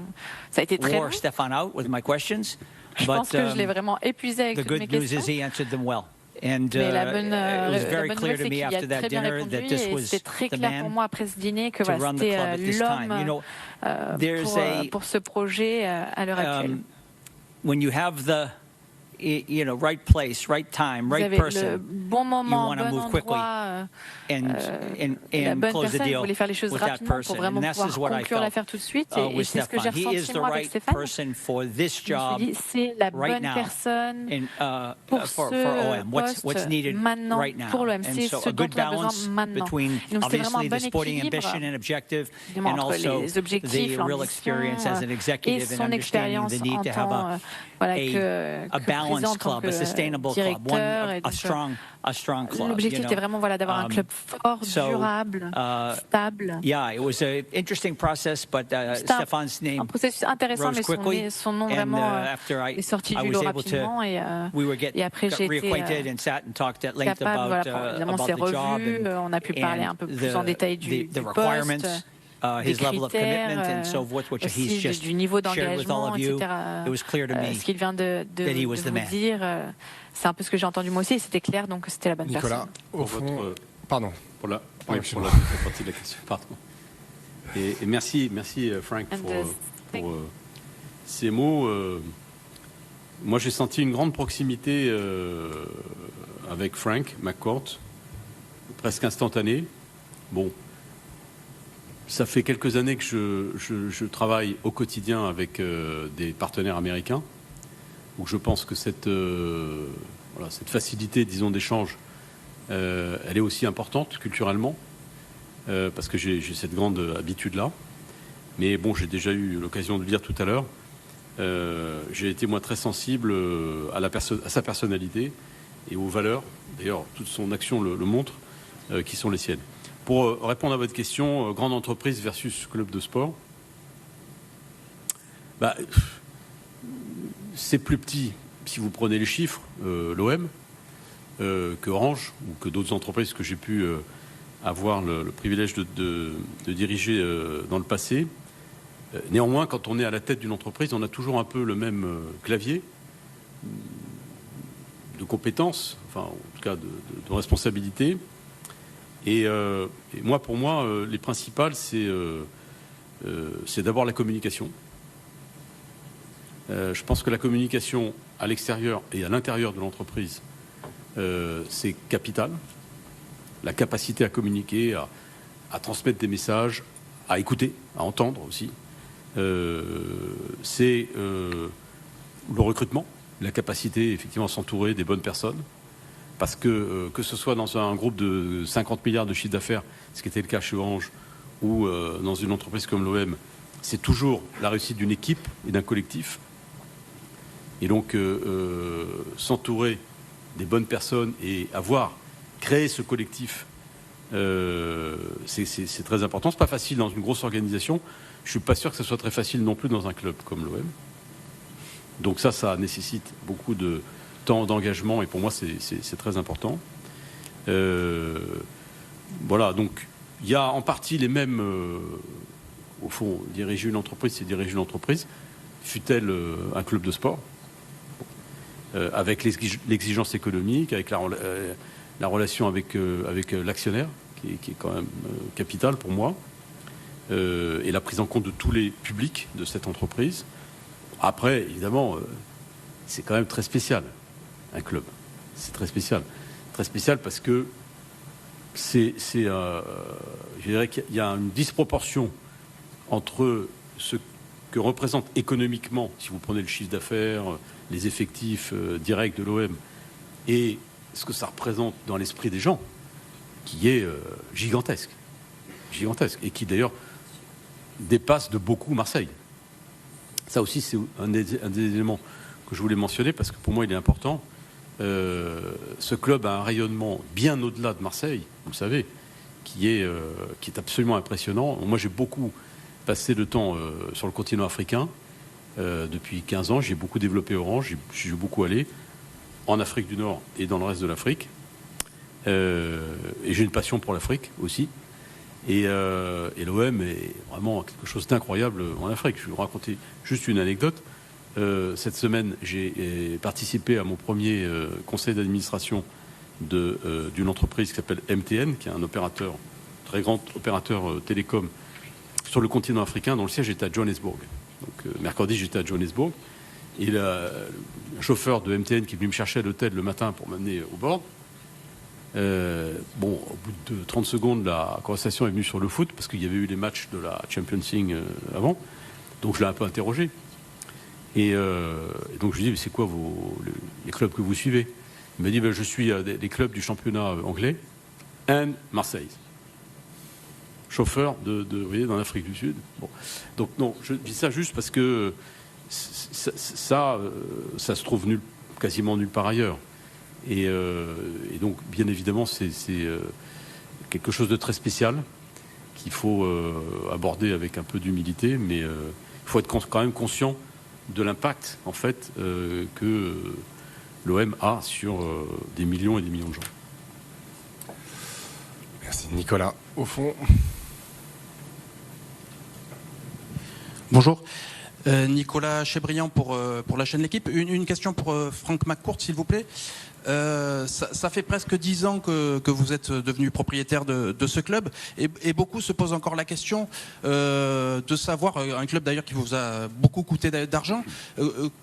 Ça a été très long. Je pense que je l'ai vraiment épuisé avec toutes mes questions. Mais la bonne nouvelle, c'est qu'il a très bien répondu et c'était très clair pour moi après ce dîner que voilà, c'était l'homme pour ce projet à l'heure actuelle. Right place, right time, right person. Le bon moment, bon endroit, la bonne personne. Vous voulez faire les choses rapidement pour vraiment pouvoir conclure l'affaire tout de suite. Et c'est ce que j'ai ressenti moi avec Stéphane. Je me suis dit, c'est la bonne personne pour ce poste maintenant pour l'OM. C'est ce dont on a besoin maintenant. Donc c'était vraiment un bon équilibre entre les objectifs, l'ambition et son expérience en tant que président, en tant que directeur. L'objectif était vraiment d'avoir un club fort, durable, stable. C'était un processus intéressant, mais son nom vraiment est sorti du lot rapidement. Et après, j'ai été capable, évidemment, on s'est revus, on a pu parler un peu plus en détail du poste. Des critères, aussi du niveau d'engagement, etc. Ce qu'il vient de vous dire, c'est un peu ce que j'ai entendu moi aussi, et c'était clair, donc c'était la bonne Nicolas, personne. au fond, pardon. Pour la deuxième partie de la question, pardon. Et merci Frank pour ces mots. Moi, j'ai senti une grande proximité avec Frank McCourt, presque instantanée. Bon. Ça fait quelques années que je travaille au quotidien avec des partenaires américains, où je pense que cette facilité, disons, d'échange, elle est aussi importante culturellement, parce que j'ai cette grande habitude-là. Mais bon, j'ai déjà eu l'occasion de le dire tout à l'heure, j'ai été moi très sensible à sa personnalité et aux valeurs, d'ailleurs toute son action le montre, qui sont les siennes. Pour répondre à votre question, grande entreprise versus club de sport, c'est plus petit, si vous prenez les chiffres, l'OM, que Orange ou que d'autres entreprises que j'ai pu avoir le privilège de diriger dans le passé. Néanmoins, quand on est à la tête d'une entreprise, on a toujours un peu le même clavier de compétences, enfin en tout cas de responsabilités. Et moi, pour moi, les principales, c'est d'abord la communication. Je pense que la communication à l'extérieur et à l'intérieur de l'entreprise, c'est capital. La capacité à communiquer, à transmettre des messages, à écouter, à entendre aussi. C'est le recrutement, la capacité effectivement à s'entourer des bonnes personnes. Parce que ce soit dans un groupe de 50 milliards de chiffre d'affaires, ce qui était le cas chez Orange, ou dans une entreprise comme l'OM, c'est toujours la réussite d'une équipe et d'un collectif. Et donc, s'entourer des bonnes personnes et avoir créé ce collectif, c'est très important. C'est pas facile dans une grosse organisation. Je suis pas sûr que ce soit très facile non plus dans un club comme l'OM. Donc ça nécessite beaucoup de temps, d'engagement, et pour moi, c'est très important. Voilà, donc il y a en partie les mêmes... au fond, diriger une entreprise, c'est diriger une entreprise, fût-elle un club de sport, avec l'exigence économique, avec la relation avec l'actionnaire, qui est quand même capitale pour moi, et la prise en compte de tous les publics de cette entreprise. Après, évidemment, c'est quand même très spécial, un club. C'est très spécial. Très spécial parce que je dirais qu'il y a une disproportion entre ce que représente économiquement, si vous prenez le chiffre d'affaires, les effectifs directs de l'OM, et ce que ça représente dans l'esprit des gens, qui est gigantesque, et qui d'ailleurs dépasse de beaucoup Marseille. Ça aussi, c'est un des éléments que je voulais mentionner, parce que pour moi, il est important. Ce club a un rayonnement bien au-delà de Marseille, vous le savez, qui est absolument impressionnant. Moi, j'ai beaucoup passé de temps sur le continent africain. Depuis 15 ans, j'ai beaucoup développé Orange, je suis beaucoup allé en Afrique du Nord et dans le reste de l'Afrique. Et j'ai une passion pour l'Afrique aussi. Et l'OM est vraiment quelque chose d'incroyable en Afrique. Je vais vous raconter juste une anecdote. Cette semaine, j'ai participé à mon premier conseil d'administration d'une entreprise qui s'appelle MTN, qui est un très grand opérateur télécom sur le continent africain, dont le siège était à Johannesburg. Donc mercredi, j'étais à Johannesburg. Et le chauffeur de MTN qui est venu me chercher à l'hôtel le matin pour m'amener au board, au bout de 30 secondes, la conversation est venue sur le foot, parce qu'il y avait eu les matchs de la Champions League avant. Donc je l'ai un peu interrogé. Et donc je lui ai dit, mais c'est quoi les clubs que vous suivez? Il m'a dit, je suis des clubs du championnat anglais et Marseille. Chauffeur vous voyez, dans l'Afrique du Sud. Bon. Donc non, je dis ça juste parce que ça se trouve quasiment nulle part ailleurs. Et donc, bien évidemment, c'est quelque chose de très spécial qu'il faut aborder avec un peu d'humilité, mais il faut être quand même conscient de l'impact, en fait, que l'OM a sur des millions et des millions de gens. Merci Nicolas. Au fond... Bonjour. Nicolas Chebriand pour la chaîne L'Équipe. Une question pour Frank McCourt, s'il vous plaît. Ça fait presque 10 ans que vous êtes devenu propriétaire de ce club et beaucoup se posent encore la question de savoir, un club d'ailleurs qui vous a beaucoup coûté d'argent,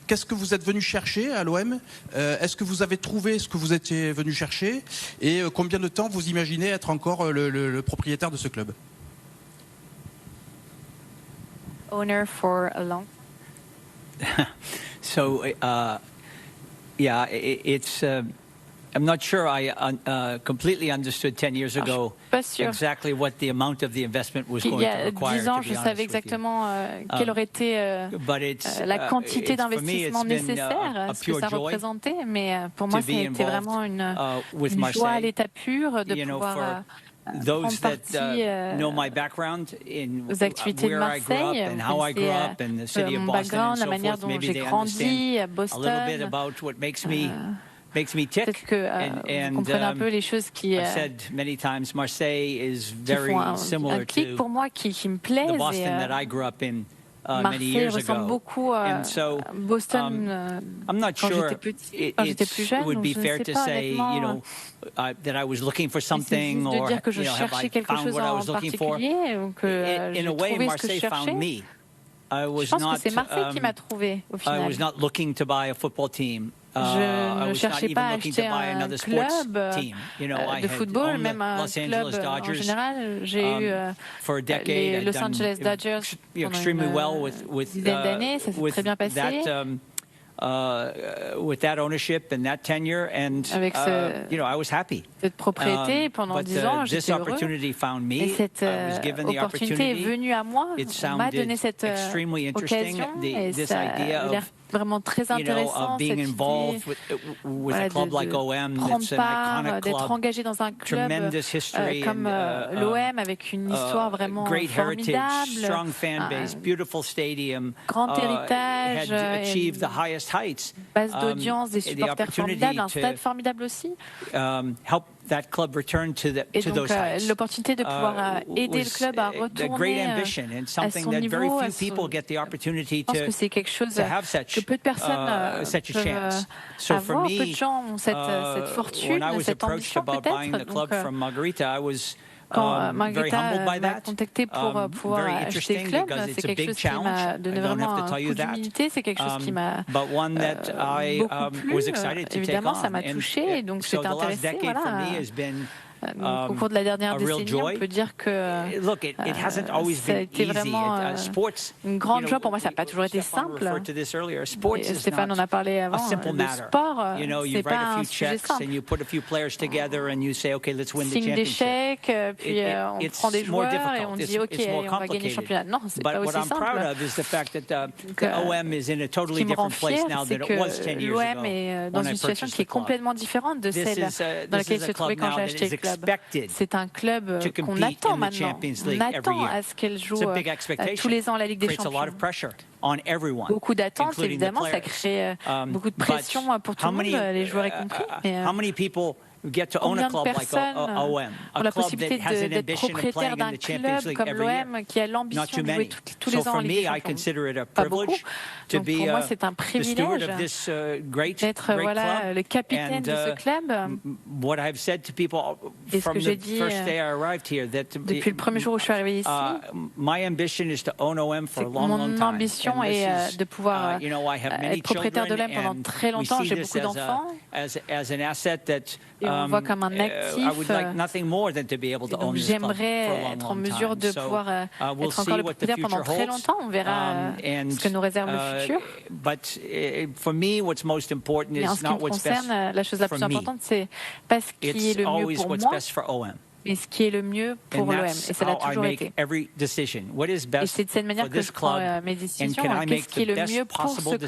qu'est-ce que vous êtes venu chercher à l'OM? Est-ce que vous avez trouvé ce que vous étiez venu chercher? Et combien de temps vous imaginez être encore le propriétaire de ce club? Owner for a long So, yeah, it's. I'm not sure I completely understood 10 years ago exactly what the amount of the investment was going to require. Il y a 10 ans, je savais exactement quelle aurait été la quantité d'investissement nécessaire, ce que ça représentait, mais pour moi, c'était vraiment une joie à l'état pur de pouvoir those that know my background in where I grew up and how I grew up and the city of Boston and so forth, maybe they understand a little bit about what makes me tick. And comprenez un peu les choses qui I've said many times, Marseille is very similar to pour moi qui me plaisent, the Boston that I grew up in many Marseille years ressemble ago. beaucoup à Boston I'm not quand sure j'étais petit, quand j'étais plus jeune. It would be Donc je fair ne sais to pas, say, you know, that I was looking for something, de or dire que je have I cherchais quelque found chose what I en was looking for? particulier, ou que In j'ai a way, trouvé ce que je Marseille found cherchais. me. Je pense que c'est Marseille qui m'a trouvé au final. I was not looking to buy a football team. Je ne cherchais pas à acheter un club de football, même un club en général. J'ai eu les Los Angeles Dodgers pendant une dizaine d'années, ça s'est très bien passé. With that ownership and that tenure, and I was happy. Cette propriété pendant 10 ans, j'étais heureux. Et cette opportunité est venue à moi. On m'a donné cette occasion et ça a l'air vraiment très intéressant, cette idée de prendre part, d'être engagé dans un club comme l'OM avec une histoire vraiment formidable, grand héritage, base d'audience, des supporters formidables, un stade formidable aussi. Et donc l'opportunité de pouvoir aider le club à retourner à son niveau. Je pense que c'est quelque chose que peu de personnes peuvent avoir. Peu de gens ont cette fortune, cette ambition peut-être. Quand Margarita m'a contacté pour pouvoir acheter le club, c'est quelque chose qui m'a donné vraiment un coup d'humilité, c'est quelque chose qui m'a beaucoup plu. Évidemment, ça m'a touché, et donc j'étais intéressée. Au cours de la dernière décennie, on peut dire que ça a été vraiment une grande joie. Pour moi, ça n'a pas toujours été simple. Et Stéphane en a parlé avant. Le sport, c'est pas un sujet simple. Signe d'échecs, puis on prend des joueurs et on dit OK, on va gagner le championnat. Non, c'est pas aussi simple. Ce qui me rend fier, c'est que l'OM est dans une situation qui est complètement différente de celle dans laquelle il se trouvait quand j'ai acheté le club. C'est un club qu'on attend maintenant. On attend à ce qu'elle joue tous les ans la Ligue des Champions. Beaucoup d'attentes, évidemment, ça crée beaucoup de pression pour tout le monde, les joueurs y compris. Combien de personnes ont la possibilité d'être propriétaire d'un club comme l'OM qui a l'ambition de jouer tous les ans en Ligue des Champions? Pas beaucoup. Donc pour moi, c'est un privilège d'être le capitaine de ce club. Et ce que j'ai dit depuis le premier jour où je suis arrivé ici, c'est que mon ambition est de pouvoir être propriétaire de l'OM pendant très longtemps. J'ai beaucoup d'enfants. Et on voit comme un actif. Donc j'aimerais être en mesure de pouvoir être encore le propriétaire pendant très longtemps. On verra ce que nous réserve le futur. Mais en ce qui me concerne, la chose la plus importante, c'est pas ce qui est le mieux pour moi, mais ce qui est le mieux pour l'OM. Et ça l'a toujours été. Et c'est de cette manière que je prends mes décisions. Qu'est-ce qui est le mieux pour ce club?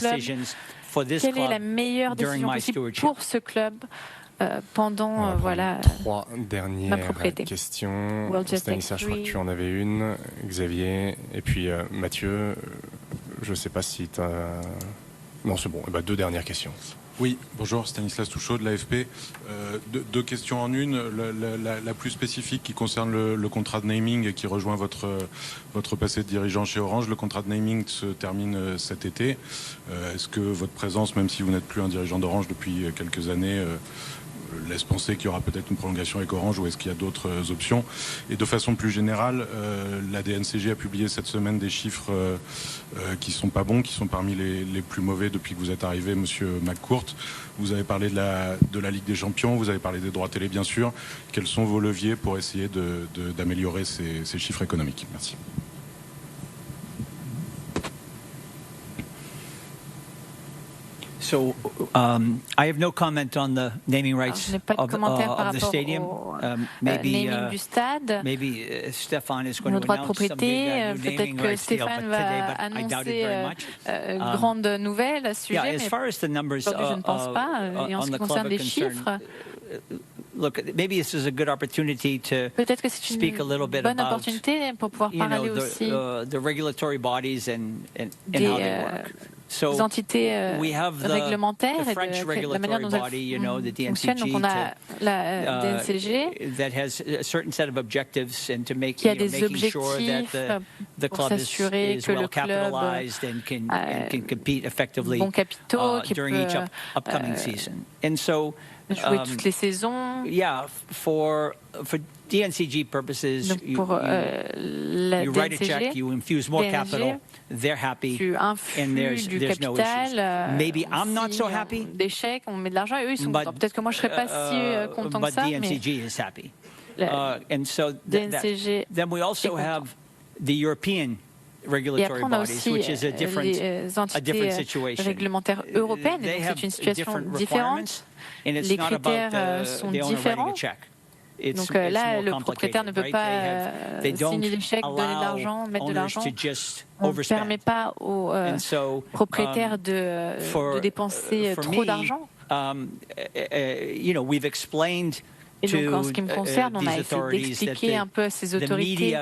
Quelle est la meilleure décision possible pour ce club pendant trois dernières questions. Stanislas, je crois que tu en avais une, Xavier, et puis Mathieu, je ne sais pas si tu as... Non, c'est bon, deux dernières questions. Oui, bonjour, Stanislas Touchaud de l'AFP. Deux questions en une. La plus spécifique qui concerne le contrat de naming et qui rejoint votre passé de dirigeant chez Orange. Le contrat de naming se termine cet été. Est-ce que votre présence, même si vous n'êtes plus un dirigeant d'Orange depuis quelques années, laisse penser qu'il y aura peut-être une prolongation avec Orange, ou est-ce qu'il y a d'autres options? Et de façon plus générale, la DNCG a publié cette semaine des chiffres qui sont pas bons, qui sont parmi les plus mauvais depuis que vous êtes arrivé, Monsieur McCourt. Vous avez parlé de la Ligue des Champions, vous avez parlé des droits télé, bien sûr. Quels sont vos leviers pour essayer d'améliorer ces chiffres économiques? Merci. So I have no comment on the naming rights of the stadium. Maybe du stade. Maybe Stéphane is going to announce droit de propriété. Peut-être que Stéphane va annoncer grande nouvelle à ce sujet. Mais aujourd'hui, je ne pense pas. Et en ce qui concerne les chiffres. Peut-être que c'est une bonne opportunité pour pouvoir parler aussi des entités réglementaires et de la manière dont elles fonctionnent. Donc on a la DNCG qui a des objectifs pour s'assurer que le club a bons capitaux, qui peut jouer toutes les saisons. for DNCG purposes, donc pour you write a check, you infuse more capital, they're happy, and there's no issues. Maybe I'm not so happy. Des chèques, on met de l'argent et eux ils sont contents. Peut-être que moi je serais pas si content que ça, mais DNCG is happy. And so then we also have the European regulatory bodies, which is a different situation. Réglementaires européennes, donc c'est une situation différente. Les critères sont différents. Donc là, le propriétaire ne peut pas signer des chèques, donner de l'argent, mettre de l'argent. On ne permet pas aux propriétaires de dépenser trop d'argent. Et donc, en ce qui me concerne, on a essayé d'expliquer un peu à ces autorités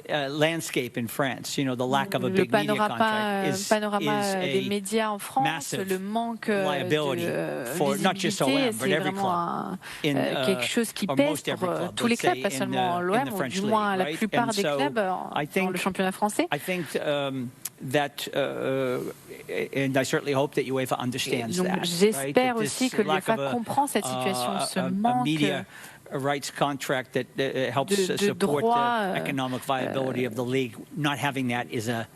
le panorama des médias en France, le manque de visibilité, c'est vraiment quelque chose qui pèse pour tous les clubs, pas seulement l'OM, ou du moins la plupart des clubs dans le championnat français. Donc j'espère aussi que l'UEFA comprend cette situation, ce manque rights contract that helps support the economic viability of the league. Not having that is a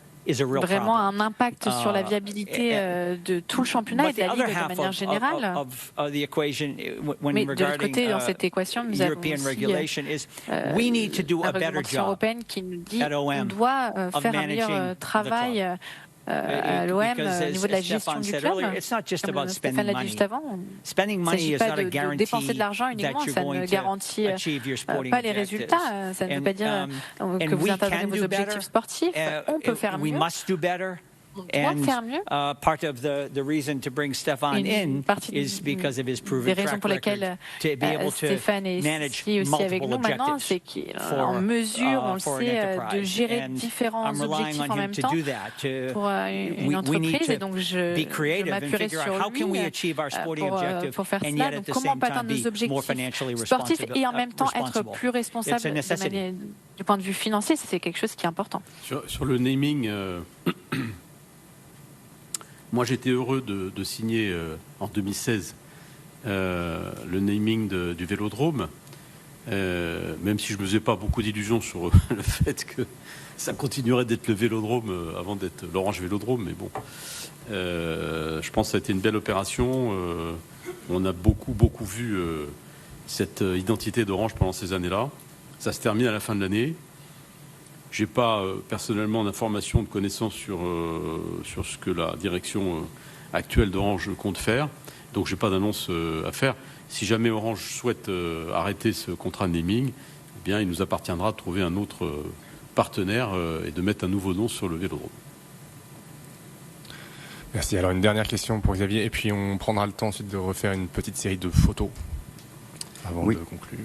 real vraiment problem. Un impact sur la viabilité de tout le championnat et de la ligue de manière générale. Mais de l'autre côté, dans cette équation, nous avons aussi la réglementation européenne qui nous dit qu'on doit faire un meilleur travail à l'OM au niveau de la gestion du club. Comme Stéphane l'a dit juste avant, il ne s'agit pas de dépenser de l'argent uniquement, ça ne garantit pas les résultats, ça ne veut pas dire que vous atteindrez vos objectifs sportifs. On peut faire mieux. On doit faire mieux. Part of the reason to bring Stefan in is because of his proven track record to be able to manage multiple objectives. C'est qu'il est en mesure, on le sait, de gérer différents objectifs en même temps pour une entreprise. Et donc, je m'appuierai sur lui pour faire cela. Donc, comment on peut atteindre nos objectifs sportifs et en même temps être plus responsable du point de vue financier, c'est quelque chose qui est important. Sur le naming... Moi, j'étais heureux de signer en 2016 le naming du Vélodrome, même si je ne me faisais pas beaucoup d'illusions sur le fait que ça continuerait d'être le Vélodrome avant d'être l'Orange Vélodrome. Mais bon, je pense que ça a été une belle opération. On a beaucoup vu cette identité d'Orange pendant ces années-là. Ça se termine à la fin de l'année. Je n'ai pas personnellement d'informations, de connaissances sur ce que la direction actuelle d'Orange compte faire. Donc je n'ai pas d'annonce à faire. Si jamais Orange souhaite arrêter ce contrat de naming, eh bien, il nous appartiendra de trouver un autre partenaire et de mettre un nouveau nom sur le Vélodrome. Merci. Alors une dernière question pour Xavier, et puis on prendra le temps ensuite de refaire une petite série de photos avant de conclure.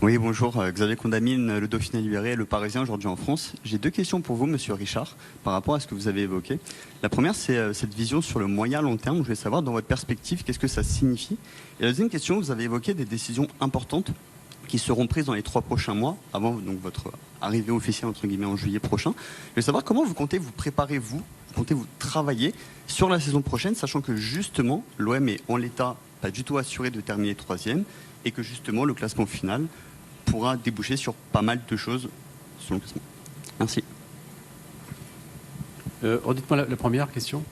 Oui, bonjour, Xavier Condamine, le Dauphiné libéré, le Parisien aujourd'hui en France. J'ai deux questions pour vous, Monsieur Richard, par rapport à ce que vous avez évoqué. La première, c'est cette vision sur le moyen-long terme. Je voulais savoir, dans votre perspective, qu'est-ce que ça signifie. Et la deuxième question, vous avez évoqué des décisions importantes qui seront prises dans les 3 prochains mois, avant donc votre arrivée officielle, entre guillemets, en juillet prochain. Je voulais savoir comment vous comptez vous préparer, vous comptez vous travailler sur la saison prochaine, sachant que justement, l'OM est en l'état pas du tout assuré de terminer 3e, et que justement, le classement final pourra déboucher sur pas mal de choses sur le classement. Merci. Redites-moi la première question.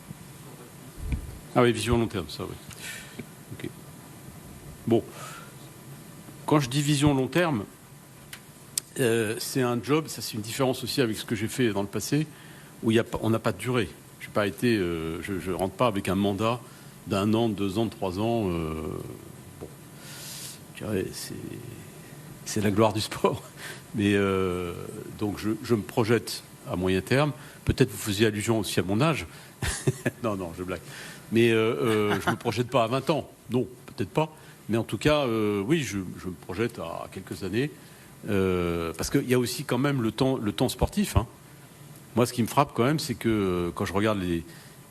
Ah oui, vision à long terme, ça, oui. Ok. Bon. Quand je dis vision long terme, c'est un job, ça c'est une différence aussi avec ce que j'ai fait dans le passé, où on n'a pas de durée. Je ne rentre pas avec un mandat d'1 an, de 2 ans, de 3 ans. Bon. Je dirais, c'est la gloire du sport. Mais donc je me projette à moyen terme. Peut-être vous faisiez allusion aussi à mon âge. non, je blague. Mais je ne me projette pas à 20 ans. Non, peut-être pas. Mais en tout cas, oui, je me projette à quelques années. Parce qu'il y a aussi quand même le temps sportif. Hein. Moi, ce qui me frappe quand même, c'est que quand je regarde les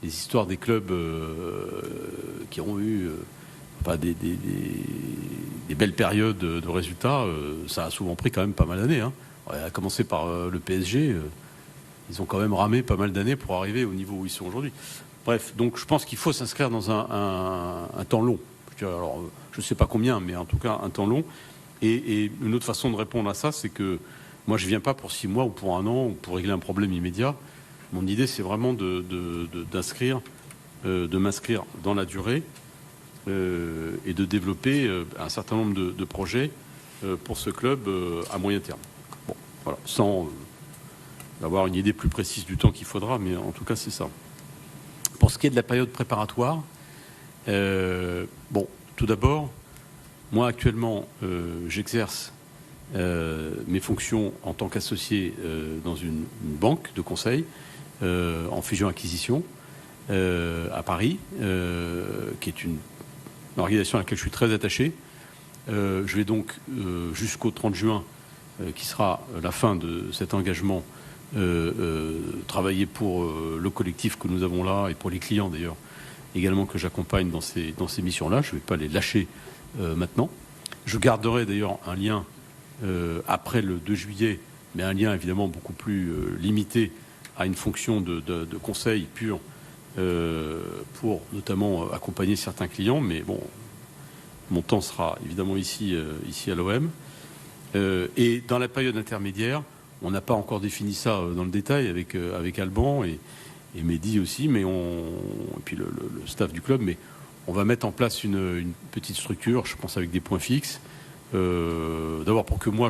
histoires des clubs qui ont eu... des belles périodes de résultats, ça a souvent pris quand même pas mal d'années. Hein. À commencer par le PSG, ils ont quand même ramé pas mal d'années pour arriver au niveau où ils sont aujourd'hui. Bref, donc je pense qu'il faut s'inscrire dans un temps long. Alors, je ne sais pas combien, mais en tout cas un temps long. Et une autre façon de répondre à ça, c'est que moi, je ne viens pas pour 6 mois ou pour 1 an ou pour régler un problème immédiat. Mon idée, c'est vraiment de m'inscrire dans la durée et de développer un certain nombre de projets pour ce club à moyen terme. Bon, voilà, sans avoir une idée plus précise du temps qu'il faudra, mais en tout cas, c'est ça. Pour ce qui est de la période préparatoire, bon, tout d'abord, moi, actuellement, j'exerce mes fonctions en tant qu'associé dans une banque de conseil en fusion-acquisition à Paris, qui est une organisation à laquelle je suis très attaché. Je vais donc, jusqu'au 30 juin, qui sera la fin de cet engagement, travailler pour le collectif que nous avons là et pour les clients d'ailleurs, également que j'accompagne dans ces missions-là. Je ne vais pas les lâcher maintenant. Je garderai d'ailleurs un lien après le 2 juillet, mais un lien évidemment beaucoup plus limité à une fonction de conseil pur pour notamment accompagner certains clients. Mais bon, mon temps sera évidemment ici à l'OM. Et dans la période intermédiaire, on n'a pas encore défini ça dans le détail avec Alban et Mehdi aussi, mais et puis le staff du club, mais on va mettre en place une petite structure, je pense avec des points fixes. D'abord pour que moi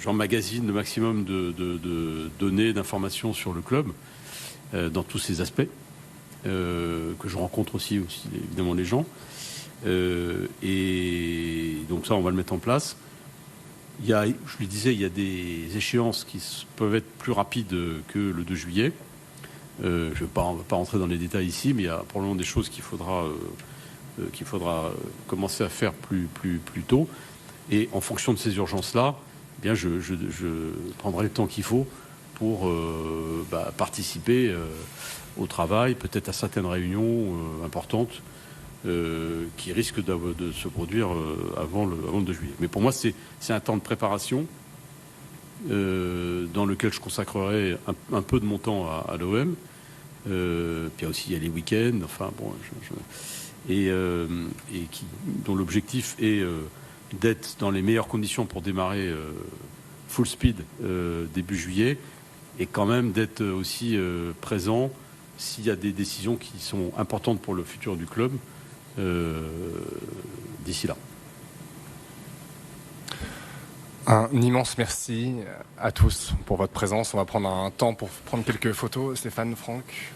j'emmagasine le maximum de données, d'informations sur le club dans tous ses aspects, que je rencontre aussi évidemment les gens. Et donc ça, on va le mettre en place. Je lui disais, il y a des échéances qui peuvent être plus rapides que le 2 juillet. On ne va pas rentrer dans les détails ici, mais il y a probablement des choses qu'il faudra commencer à faire plus tôt. Et en fonction de ces urgences-là, eh bien, je prendrai le temps qu'il faut pour participer au travail, peut-être à certaines réunions importantes qui risquent de se produire avant le 2 juillet. Mais pour moi, c'est un temps de préparation dans lequel je consacrerai un peu de mon temps à l'OM. Puis aussi, il y a les week-ends, enfin bon, dont l'objectif est d'être dans les meilleures conditions pour démarrer full speed début juillet, et quand même d'être aussi présent s'il y a des décisions qui sont importantes pour le futur du club d'ici là. Un immense merci à tous pour votre présence. On va prendre un temps pour prendre quelques photos. Stéphane, Franck.